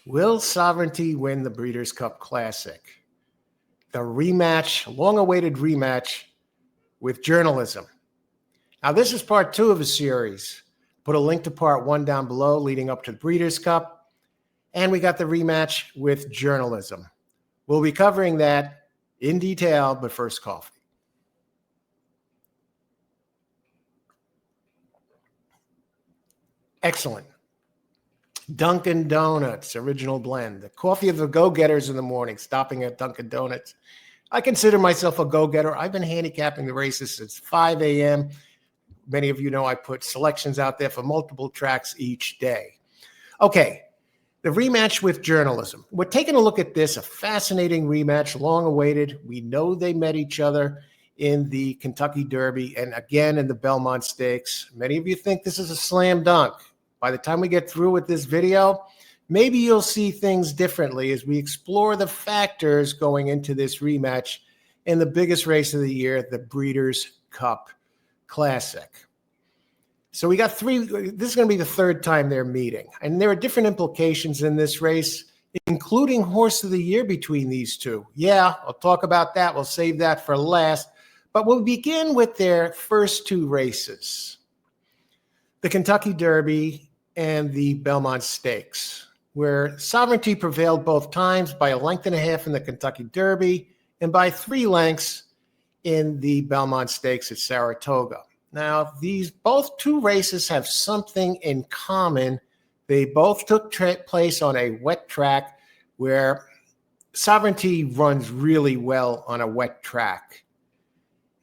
Will Sovereignty win the Breeders' Cup Classic? The rematch, long-awaited rematch with journalism. Now, this is part 2 of a series. Put a link to part 1 down below leading up to the Breeders' Cup. And we got the rematch with journalism. We'll be covering that in detail, but first, coffee. Excellent. Dunkin' Donuts, original blend. The coffee of the go-getters in the morning, stopping at Dunkin' Donuts. I consider myself a go-getter. I've been handicapping the races since 5 a.m. Many of you know I put selections out there for multiple tracks each day. Okay, the rematch with journalism. We're taking a look at this, a fascinating rematch, long awaited. We know they met each other in the Kentucky Derby and again in the Belmont Stakes. Many of you think this is a slam dunk. By the time we get through with this video, maybe you'll see things differently as we explore the factors going into this rematch in the biggest race of the year, the Breeders' Cup Classic. So we got three. This is going to be the third time they're meeting. And there are different implications in this race, including Horse of the Year between these two. Yeah, I'll talk about that. We'll save that for last. But we'll begin with their first two races, the Kentucky Derby and the Belmont Stakes, where Sovereignty prevailed both times by 1.5 lengths in the Kentucky Derby and by 3 lengths in the Belmont Stakes at Saratoga. Now, both two races have something in common. They both took place on a wet track where Sovereignty runs really well on a wet track.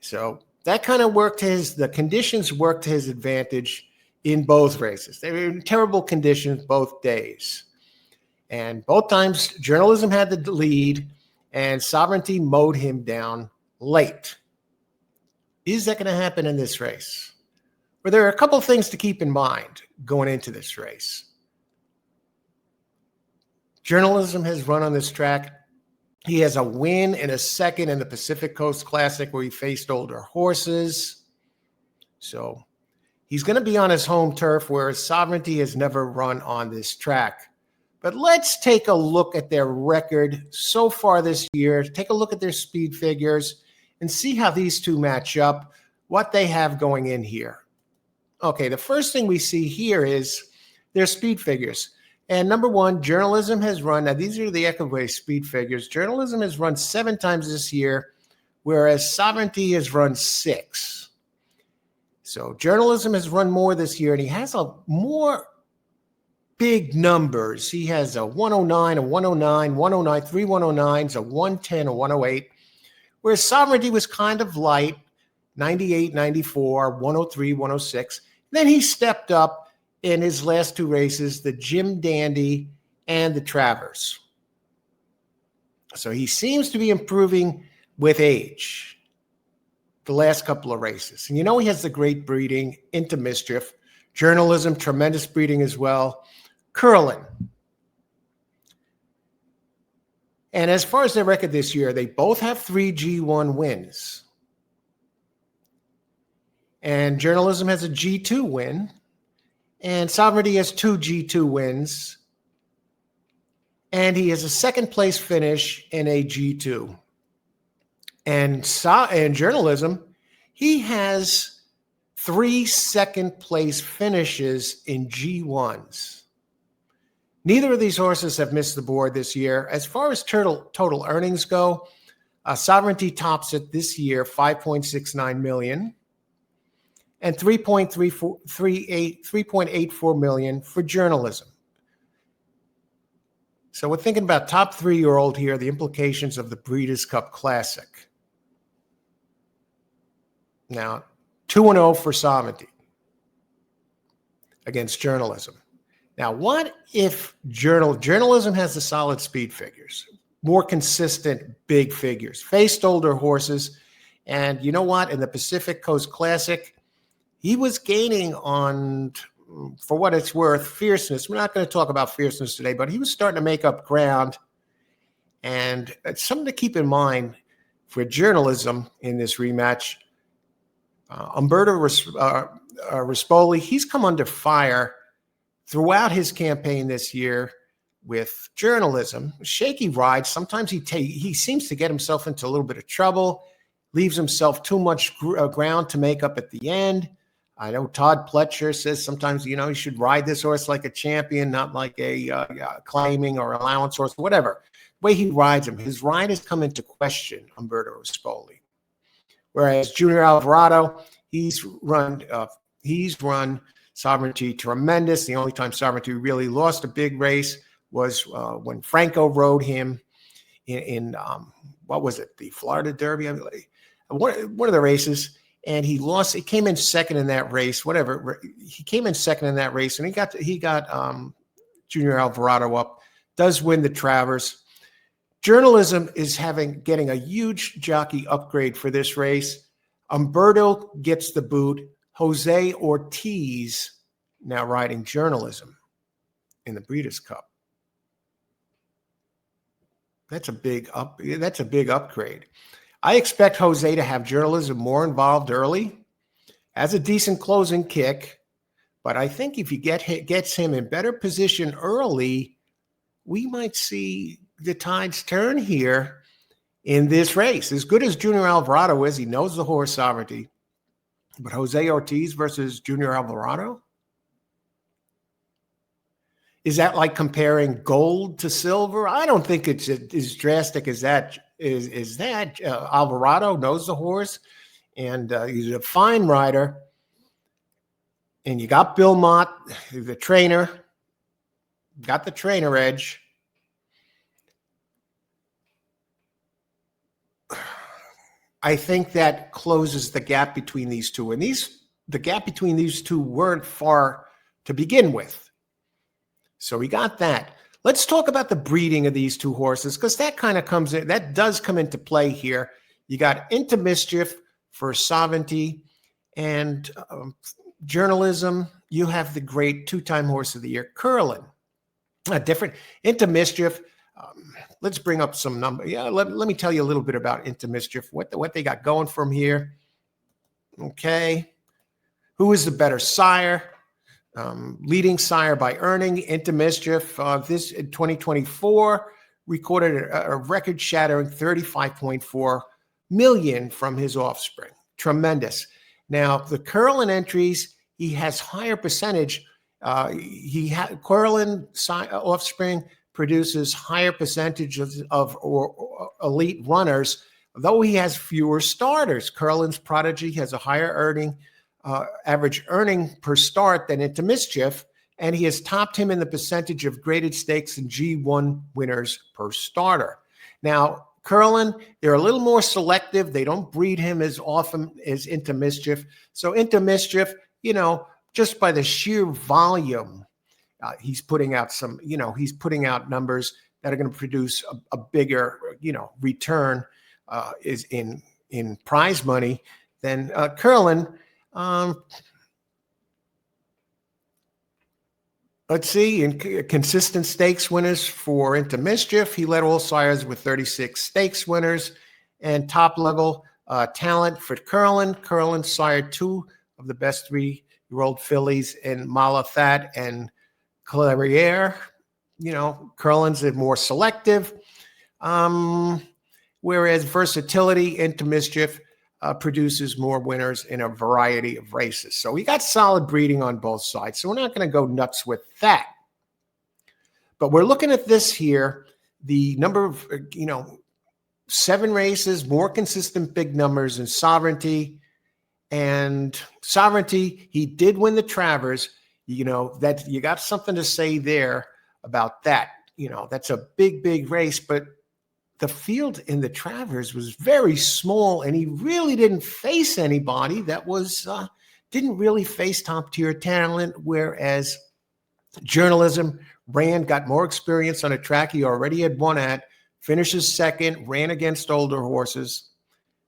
So that kind of the conditions worked to his advantage in both races. They were in terrible conditions both days. And both times, journalism had the lead, and Sovereignty mowed him down late. Is that going to happen in this race? Well, there are a couple of things to keep in mind going into this race. Journalism has run on this track. He has a win and a second in the Pacific Coast Classic where he faced older horses. So he's going to be on his home turf, whereas Sovereignty has never run on this track. But let's take a look at their record so far this year. Take a look at their speed figures and see how these two match up, what they have going in here. Okay, the first thing we see here is their speed figures. And number one, journalism has run, now these are the Equibase speed figures. Journalism has run 7 times this year, whereas Sovereignty has run 6. So journalism has run more this year, and he has a more big numbers. He has a 109, a 109, 109, 3 109s, a 110, a 108, whereas Sovereignty was kind of light, 98, 94, 103, 106. Then he stepped up in his last 2 races, the Jim Dandy and the Travers. So he seems to be improving with age the last couple of races. And you know he has the great breeding into Mischief. Journalism, tremendous breeding as well. Curlin. And as far as their record this year, they both have 3 G1 wins. And Journalism has a G2 win. And Sovereignty has 2 G2 wins. And he has a second place finish in a G2. And Journalism, he has 3 second place finishes in G1s. Neither of these horses have missed the board this year. As far as total earnings go, Sovereignty tops it this year, $5.69 million. And $3.84 million for journalism. So we're thinking about top 3-year-old here, the implications of the Breeders' Cup Classic. Now, 2-0 for Sovereignty against journalism. Now, what if journalism has the solid speed figures, more consistent big figures, faced older horses, and you know what? In the Pacific Coast Classic, he was gaining on, for what it's worth, fierceness. We're not going to talk about fierceness today, but he was starting to make up ground. And it's something to keep in mind for journalism in this rematch. Umberto Rispoli, he's come under fire throughout his campaign this year with journalism. Shaky rides. Sometimes he seems to get himself into a little bit of trouble, leaves himself too much ground to make up at the end. I know Todd Pletcher says sometimes, you should ride this horse like a champion, not like a claiming or allowance horse, whatever. The way he rides him, his ride has come into question, Umberto Rispoli. Whereas Junior Alvarado, he's run Sovereignty tremendous. The only time Sovereignty really lost a big race was when Franco rode him in what was it, the Florida Derby, I believe, one of the races, and he lost. He came in second in that race. Whatever, he came in second in that race, and he got Junior Alvarado up. Does win the Travers. Journalism is getting a huge jockey upgrade for this race. Umberto gets the boot. Jose Ortiz now riding Journalism in the Breeders' Cup. That's a big upgrade. I expect Jose to have Journalism more involved early. Has a decent closing kick, but I think if you gets him in better position early, we might see the tides turn here in this race. As good as Junior Alvarado is, he knows the horse Sovereignty. But Jose Ortiz versus Junior Alvarado? Is that like comparing gold to silver? I don't think it's as drastic as that. Alvarado knows the horse, and he's a fine rider. And you got Bill Mott, the trainer, got the trainer edge. I think that closes the gap between these two. And the gap between these two weren't far to begin with. So we got that. Let's talk about the breeding of these two horses, because that does come into play here. You got Into Mischief for Sovereignty and Journalism. You have the great two-time horse of the year, Curlin. Different Into Mischief. Let's bring up some numbers. Yeah, let me tell you a little bit about Into Mischief, what they got going from here. Okay. Who is the better sire? Leading sire by earning. Into Mischief, this in 2024, recorded a record-shattering $35.4 million from his offspring. Tremendous. Now, the Curlin entries, he has higher percentage. Curlin offspring produces higher percentages of elite runners, though he has fewer starters. Curlin's Prodigy has a higher average earning per start than Into Mischief, and he has topped him in the percentage of graded stakes and G1 winners per starter. Now, Curlin, they're a little more selective. They don't breed him as often as Into Mischief. So Into Mischief, just by the sheer volume, he's putting out numbers that are going to produce a bigger, return is in prize money than Curlin. Let's see, in consistent stakes winners for Into Mischief, he led all sires with 36 stakes winners, and top level talent for Curlin. Curlin sired two of the best 3-year-old fillies in Malathat and Clairiere. Curlin's more selective, whereas Versatility Into Mischief produces more winners in a variety of races. So we got solid breeding on both sides. So we're not going to go nuts with that. But we're looking at this here, the number of, 7 races, more consistent big numbers in Sovereignty. And Sovereignty, he did win the Travers. That you got something to say there about that. That's a big, big race, but the field in the Travers was very small, and he really didn't face anybody that didn't really face top tier talent. Whereas Journalism got more experience on a track he already had won at, finishes second, ran against older horses,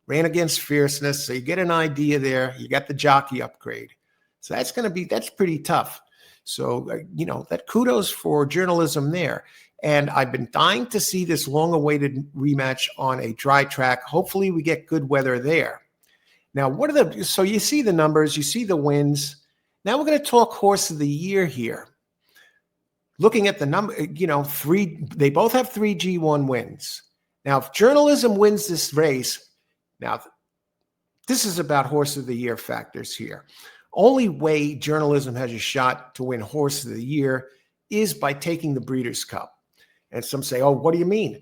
ran against Fierceness. So you get an idea there. You got the jockey upgrade. So that's pretty tough. So, that kudos for Journalism there. And I've been dying to see this long-awaited rematch on a dry track. Hopefully we get good weather there. Now, so you see the numbers, you see the wins. Now we're going to talk horse of the year here. looking at the number, they both have 3 G1 wins. Now, if Journalism wins this race, now this is about Horse of the Year factors here. Only way Journalism has a shot to win Horse of the Year is by taking the Breeders' Cup. And some say, oh, what do you mean?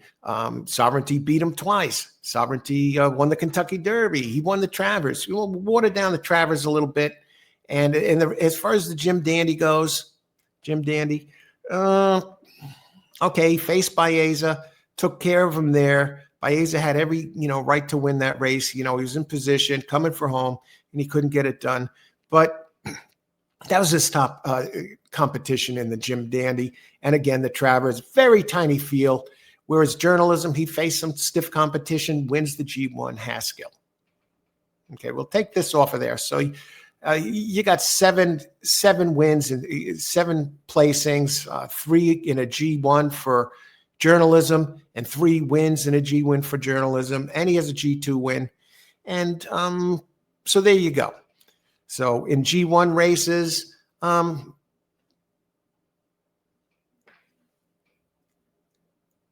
Sovereignty beat him twice. Sovereignty won the Kentucky Derby. He won the Travers. We'll water down the Travers a little bit. And as far as the Jim Dandy goes, okay, he faced Baeza, took care of him there. Baeza had every, right to win that race. He was in position, coming for home, and he couldn't get it done. But that was his top competition in the Jim Dandy. And again, the Travers, very tiny field. Whereas Journalism, he faced some stiff competition, wins the G1 Haskell. Okay, we'll take this off of there. So you got seven wins and 7 placings, 3 in a G1 for Journalism and 3 wins in a G win for Journalism. And he has a G2 win. And so there you go. So in G1 races,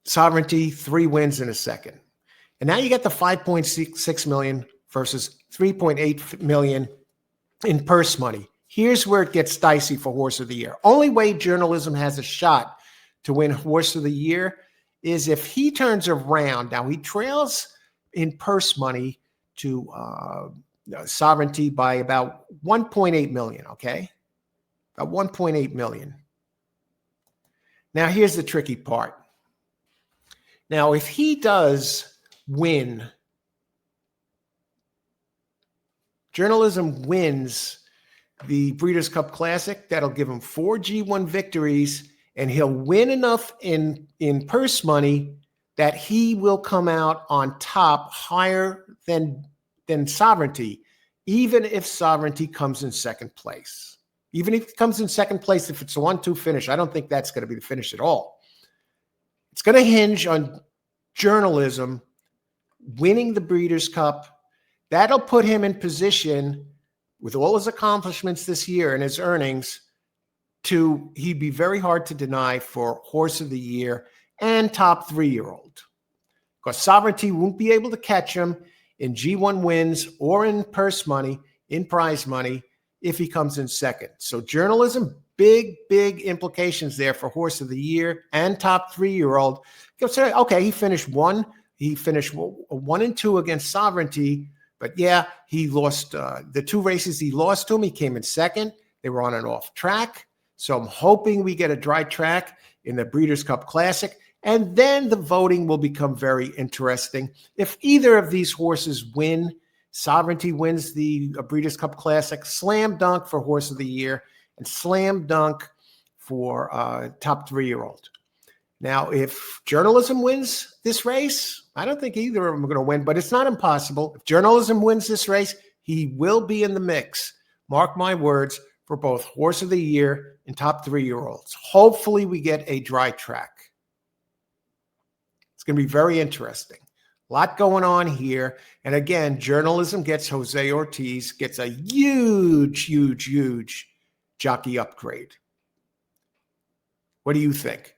Sovereignty, 3 wins in a second. And now you get the 5.6 million versus 3.8 million in purse money. Here's where it gets dicey for Horse of the Year. Only way Journalism has a shot to win Horse of the Year is if he turns around. Now, he trails in purse money to Sovereignty by about 1.8 million, okay? About 1.8 million. Now, here's the tricky part. Now, if he does win, Journalism wins the Breeders' Cup Classic, that'll give him 4 G1 victories, and he'll win enough in purse money that he will come out on top higher than Sovereignty, even if Sovereignty comes in second place. Even if it comes in second place, if it's a 1-2 finish, I don't think that's going to be the finish at all. It's going to hinge on Journalism winning the Breeders' Cup. That'll put him in position with all his accomplishments this year and his earnings he'd be very hard to deny for Horse of the Year and top 3-year-old. Because Sovereignty won't be able to catch him in G1 wins or in purse money, in prize money, if he comes in second. So Journalism, big implications there for Horse of the Year and top 3-year-old. You'll say, okay, he finished 1 and 2 against Sovereignty, but yeah, he lost the 2 races he lost to him. He came in second. They were on an off track. So I'm hoping we get a dry track in the Breeders' Cup Classic. And then the voting will become very interesting. If either of these horses win, Sovereignty wins the Breeders' Cup Classic, slam dunk for Horse of the Year, and slam dunk for top 3-year-old. Now, if Journalism wins this race, I don't think either of them are going to win, but it's not impossible. If Journalism wins this race, he will be in the mix. Mark my words, for both Horse of the Year and top 3-year-olds. Hopefully we get a dry track. It's going to be very interesting. A lot going on here. And again, Journalism gets Jose Ortiz, gets a huge jockey upgrade. What do you think?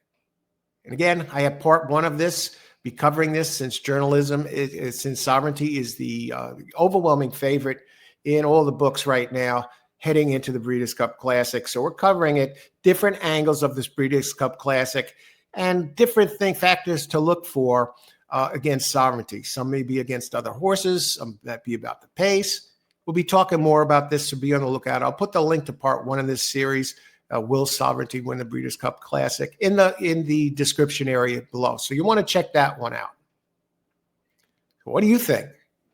And again, I have part 1 of this. Be covering this since since Sovereignty is the overwhelming favorite in all the books right now, heading into the Breeders' Cup Classic. So we're covering it, different angles of this Breeders' Cup Classic, and different factors to look for against Sovereignty. Some may be against other horses, some that be about the pace. We'll be talking more about this, so be on the lookout. I'll put the link to part 1 of this series, Will Sovereignty Win the Breeders' Cup Classic, in the description area below. So you want to check that one out. What do you think?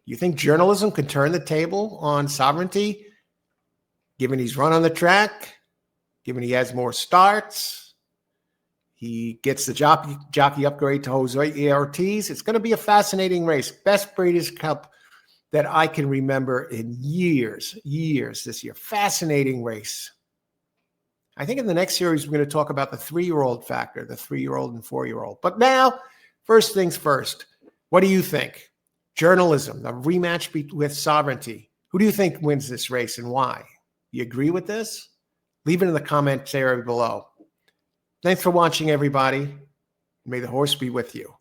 You think Journalism can turn the table on Sovereignty, given he's run on the track, given he has more starts, he gets the jockey upgrade to Jose Ortiz? It's going to be a fascinating race. Best Breeders' Cup that I can remember in years this year. Fascinating race. I think in the next series, we're going to talk about the 3-year-old factor, the 3-year-old and 4-year-old. But now, first things first, what do you think? Journalism, the rematch with Sovereignty. Who do you think wins this race and why? You agree with this? Leave it in the comments area below. Thanks for watching, everybody. May the horse be with you.